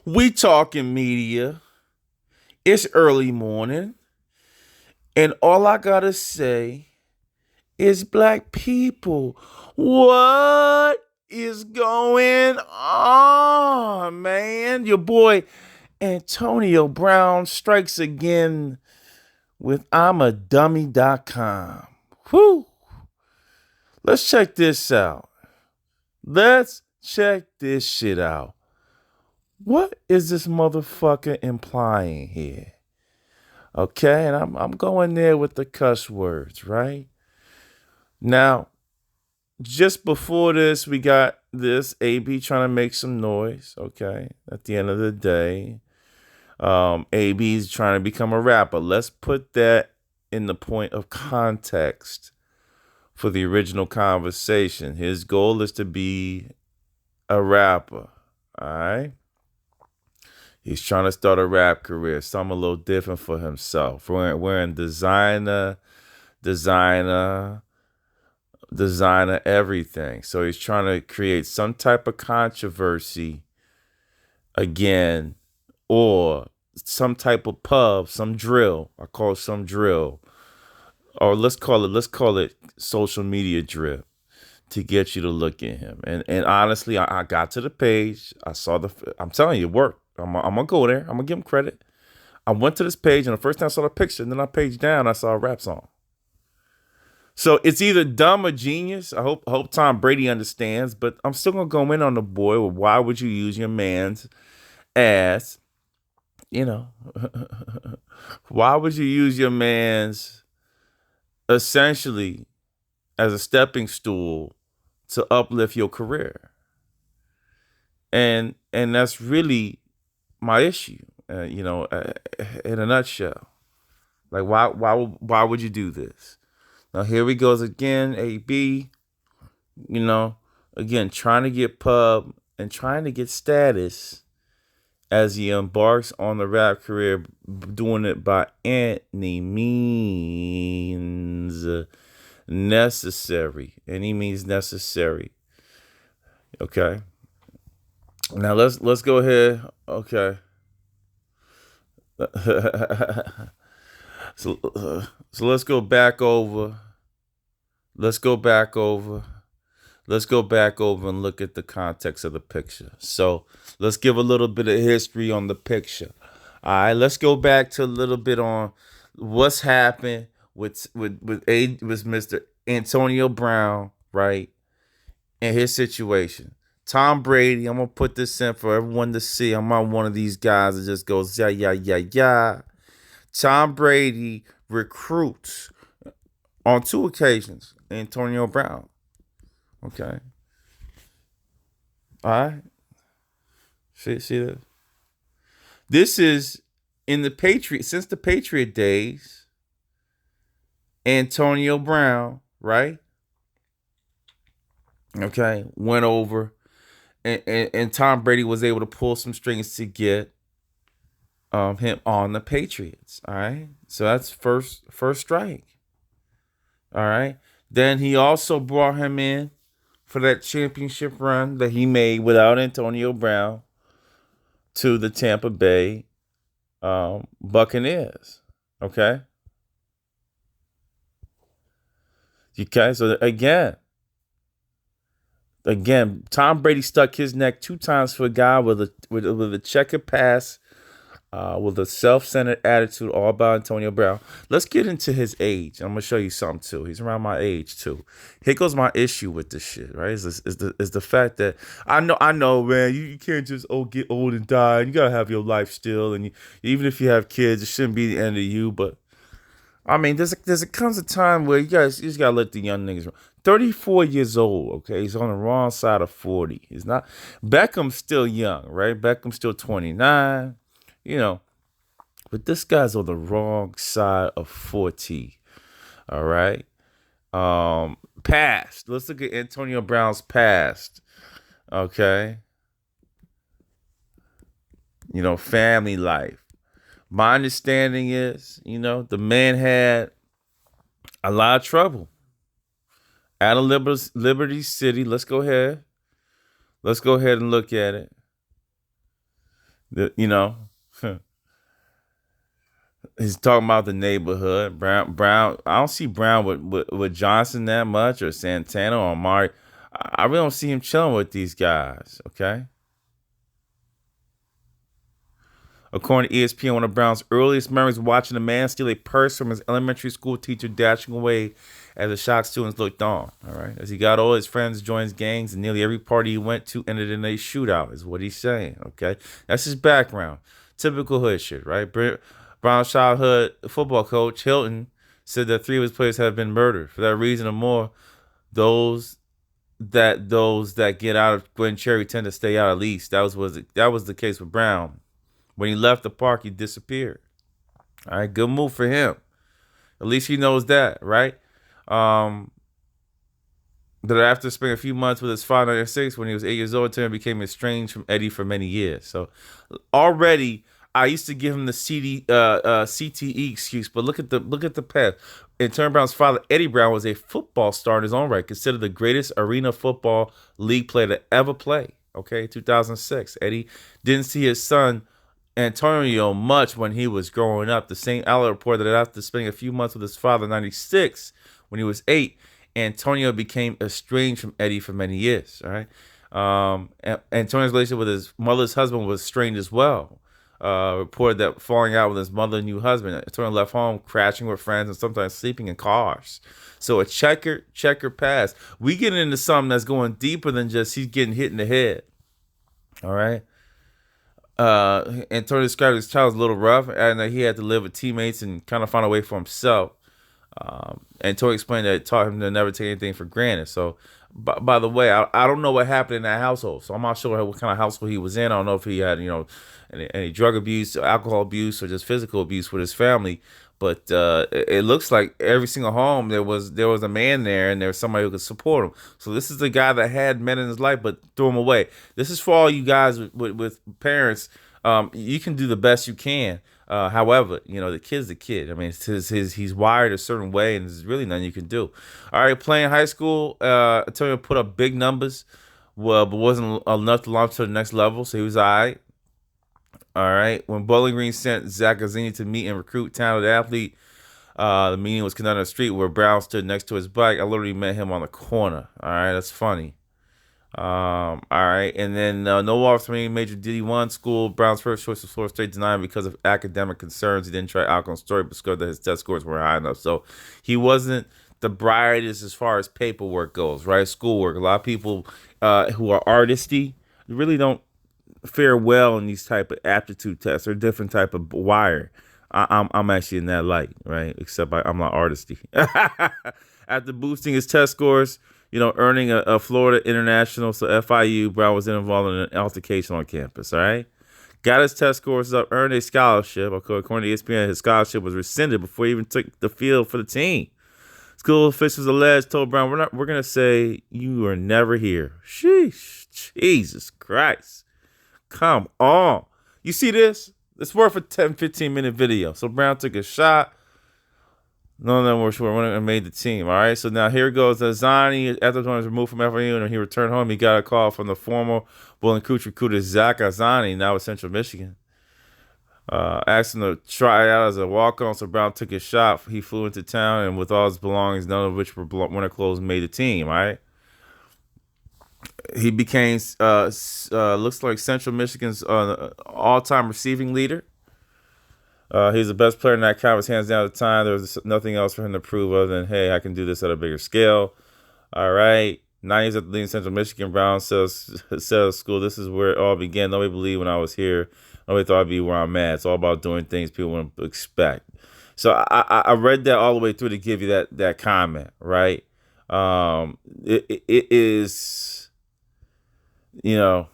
We talking media. It's early morning, and all I gotta say is black people. What is going on, man? Your boy Antonio Brown strikes again with I'mADummy.com. Whew. Let's check this out. Let's check this shit out. What is this motherfucker implying here? Okay, and I'm going there with the cuss words, right? Now, just before this, we got this AB trying to make some noise, okay? At the end of the day, AB's trying to become a rapper. Let's put that in the point of context for the original conversation. His goal is to be a rapper, all right? He's trying to start a rap career, something a little different for himself. Wearing designer everything. So he's trying to create some type of controversy again, or some type of pub, some drill. I call it some drill. Or let's call it social media drip to get you to look at him. And honestly, I got to the page. I'm telling you, it worked. I'm gonna go there. I'm gonna give him credit. I went to this page, and the first time I saw the picture, and then I paged down, I saw a rap song. So it's either dumb or genius. I hope Tom Brady understands, but I'm still gonna go in on the boy. Well, why would you use your man's ass? You know, why would you use your man's essentially as a stepping stool to uplift your career? And that's really my issue, in a nutshell. Like, why would you do this? Now, here he goes again, AB, again, trying to get pub and trying to get status as he embarks on the rap career, doing it by any means necessary. Any means necessary. Okay. Now let's go ahead. Okay. So let's go back over. Let's go back over and look at the context of the picture. So let's give a little bit of history on the picture. All right, let's go back to a little bit on what's happened with Mr. Antonio Brown, right, and his situation. Tom Brady, I'm gonna put this in for everyone to see. I'm not one of these guys that just goes yeah yeah yeah yeah. Tom Brady recruits on 2 occasions Antonio Brown. Okay. All right. See this? This is since the Patriot days. Antonio Brown, right? Okay, went over, and Tom Brady was able to pull some strings to get him on the Patriots. All right, so that's first strike. All right, then he also brought him in for that championship run that he made without Antonio Brown to the Tampa Bay Buccaneers. Okay. So again, Tom Brady stuck his neck 2 times for a guy with a checkered past, with a self-centered attitude, all about Antonio Brown. Let's get into his age. I'm gonna show you something too. He's around my age too. Here goes my issue with this shit. Right? Is the fact that I know, man. You can't just get old and die. You gotta have your life still, and even if you have kids, it shouldn't be the end of you. But I mean, comes a time where you just gotta let the young niggas run. 34 years old, okay? He's on the wrong side of 40. He's not. Beckham's still young, right? Beckham's still 29, but this guy's on the wrong side of 40. All right. Past. Let's look at Antonio Brown's past. Okay. Family life. My understanding is, the man had a lot of trouble out of Liberty City. Let's go ahead and look at it. You know, he's talking about the neighborhood. Brown. I don't see Brown with Johnson that much, or Santana or Amari. I really don't see him chilling with these guys. Okay. According to ESPN, one of Brown's earliest memories was watching a man steal a purse from his elementary school teacher, dashing away as the shocked students looked on. All right. As he got older, his friends joined gangs, and nearly every party he went to ended in a shootout, is what he's saying. Okay. That's his background. Typical hood shit, right? Brown's childhood football coach, Hilton, said that three of his players have been murdered. For that reason or more, those those that get out of Glen Cherry tend to stay out at least. That was the case with Brown. When he left the park, he disappeared. All right, good move for him. At least he knows that, right? Um, that after spending a few months with his father in '96, when he was 8 years old, Turner became estranged from Eddie for many years. So already, I used to give him the CTE excuse, but look at the path. And Turner Brown's father, Eddie Brown, was a football star in his own right, considered the greatest arena football league player to ever play. Okay, 2006. Eddie didn't see his son Antonio much when he was growing up. The same outlet reported that after spending a few months with his father in '96, when he was 8, Antonio became estranged from Eddie for many years. All right. Antonio's relationship with his mother's husband was strained as well. Reported that falling out with his mother and new husband, Antonio left home crashing with friends and sometimes sleeping in cars. So a checker pass. We get into something that's going deeper than just he's getting hit in the head. All right. Antonio described his child as a little rough and that he had to live with teammates and kind of find a way for himself. Antonio explained that it taught him to never take anything for granted. So, by the way, I don't know what happened in that household. So I'm not sure what kind of household he was in. I don't know if he had, any drug abuse, alcohol abuse, or just physical abuse with his family. But it looks like every single home there was a man there, and there was somebody who could support him. So this is the guy that had men in his life, but threw him away. This is for all you guys with parents. You can do the best you can. However, the kid's the kid. I mean, he's wired a certain way, and there's really nothing you can do. All right, playing high school, Antonio put up big numbers, well, but wasn't enough to launch to the next level. So he was all right. All right. When Bowling Green sent Zach Gazzini to meet and recruit talented athlete, the meeting was conducted on the street where Brown stood next to his bike. I literally met him on the corner. All right, that's funny. All right, and then no offers from any major D1 school. Brown's first choice was Florida State, denied because of academic concerns. He didn't try alcohol story, but discovered that his test scores were high enough. So he wasn't the brightest as far as paperwork goes, right? Schoolwork. A lot of people who are artisty really don't fare well in these type of aptitude tests or different type of wire. I'm actually in that light, right? Except I'm not artisty. After boosting his test scores, earning a Florida International, so FIU, Brown was involved in an altercation on campus, all right? Got his test scores up, earned a scholarship. According to ESPN, his scholarship was rescinded before he even took the field for the team. School officials told Brown, we're going to say you were never here. Sheesh, Jesus Christ. Come on. You see this? It's worth a 10, 15-minute video. So Brown took a shot. None of them were sure when it made the team. All right, so now here goes Azani. After he was removed from FIU and he returned home, he got a call from the former Bowling Creek recruiter Zach Azani, now at Central Michigan. Asked him to try out as a walk-on, so Brown took his shot. He flew into town, and with all his belongings, none of which were winter clothes, made the team. All right. He became looks like Central Michigan's all-time receiving leader. He's the best player in that conference, hands down at the time. There was nothing else for him to prove other than, hey, I can do this at a bigger scale. All right. 9 years after leaving Central Michigan, Brown says school, this is where it all began. Nobody believed when I was here. Nobody thought I'd be where I'm at. It's all about doing things people wouldn't expect. So I read that all the way through to give you that comment, right? It is, there's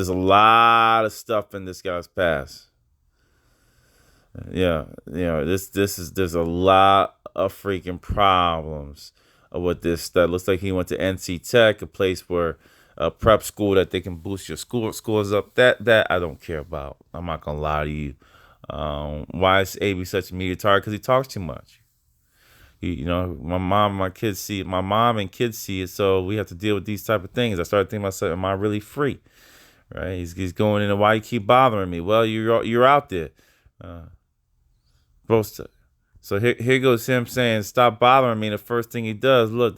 a lot of stuff in this guy's past. Yeah, there's a lot of freaking problems with this. That looks like he went to NC Tech, a place where a prep school that they can boost your scores up. That I don't care about. I'm not gonna lie to you. Why is AB such a media target? Because he talks too much. My mom, my kids see it. My mom and kids see it, so we have to deal with these type of things. I started thinking to myself, am I really free? Right? He's going in, why you keep bothering me? Well, you're out there. Uh, supposed to. So here goes him saying, "Stop bothering me." And the first thing he does, look,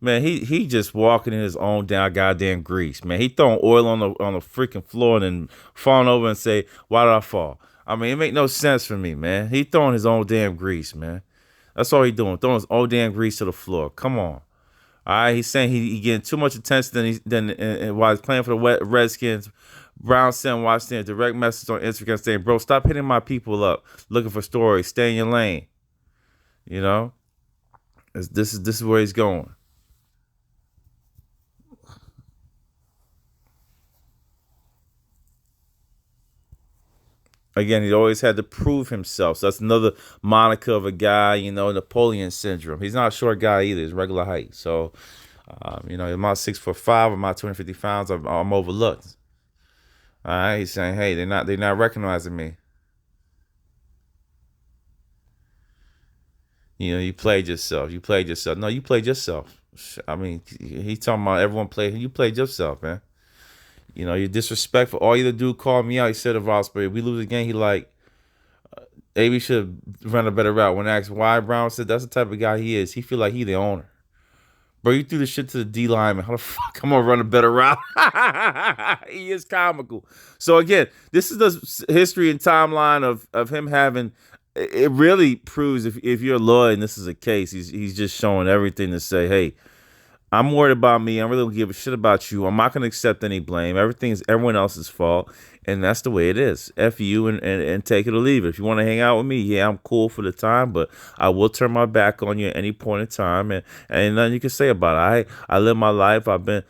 man, he just walking in his own goddamn grease, man. He throwing oil on the freaking floor and then falling over and say, "Why did I fall?" I mean, it make no sense for me, man. He throwing his own damn grease, man. That's all he doing, throwing his own damn grease to the floor. Come on. All right, he's saying he getting too much attention than while he's playing for the Redskins. Brown sent Washington a direct message on Instagram saying, "Bro, stop hitting my people up looking for stories. Stay in your lane." You know, this is where he's going. Again, he always had to prove himself. So that's another moniker of a guy, Napoleon syndrome. He's not a short guy either. He's regular height. So, I'm not 6'5", I'm not 250 pounds. I'm overlooked. All right, he's saying, hey, they're not recognizing me. You played yourself. You played yourself. No, you played yourself. I mean, he's talking about everyone played. You played yourself, man. You're disrespectful. All you do call me out. He said of Osprey, if we lose again, he like, maybe should run a better route. When asked why, Brown said that's the type of guy he is. He feel like he the owner. Bro, you threw the shit to the D lineman. How the fuck I'm gonna run a better route? He is comical. So again, this is the history and timeline of him having. It really proves if you're a lawyer and this is a case, he's just showing everything to say, hey, I'm worried about me. I'm really gonna give a shit about you. I'm not gonna accept any blame. Everything is everyone else's fault, and that's the way it is. F you and take it or leave it. If you want to hang out with me, yeah, I'm cool for the time, but I will turn my back on you at any point in time, and ain't nothing you can say about it. I live my life. I've been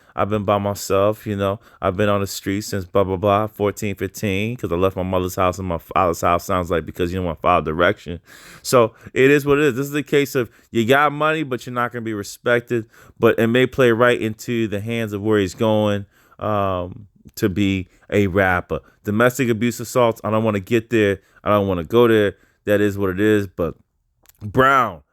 by myself. I've been on the streets since blah blah blah 14, 15, because I left my mother's house and my father's house. Sounds like because my father direction. So it is what it is. This is the case of you got money, but you're not gonna be respected. But it may play right into the hands of where he's going to be a rapper. Domestic abuse assaults, I don't want to get there. I don't want to go there. That is what it is. But Brown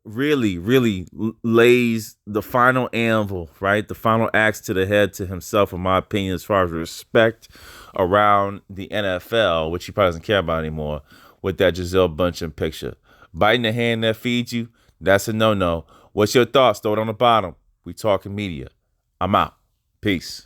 really, really lays the final anvil, right? The final axe to the head to himself, in my opinion, as far as respect around the NFL, which he probably doesn't care about anymore, with that Gisele Bündchen picture. Biting the hand that feeds you, that's a no-no. What's your thoughts? Throw it on the bottom. We talking media. I'm out. Peace.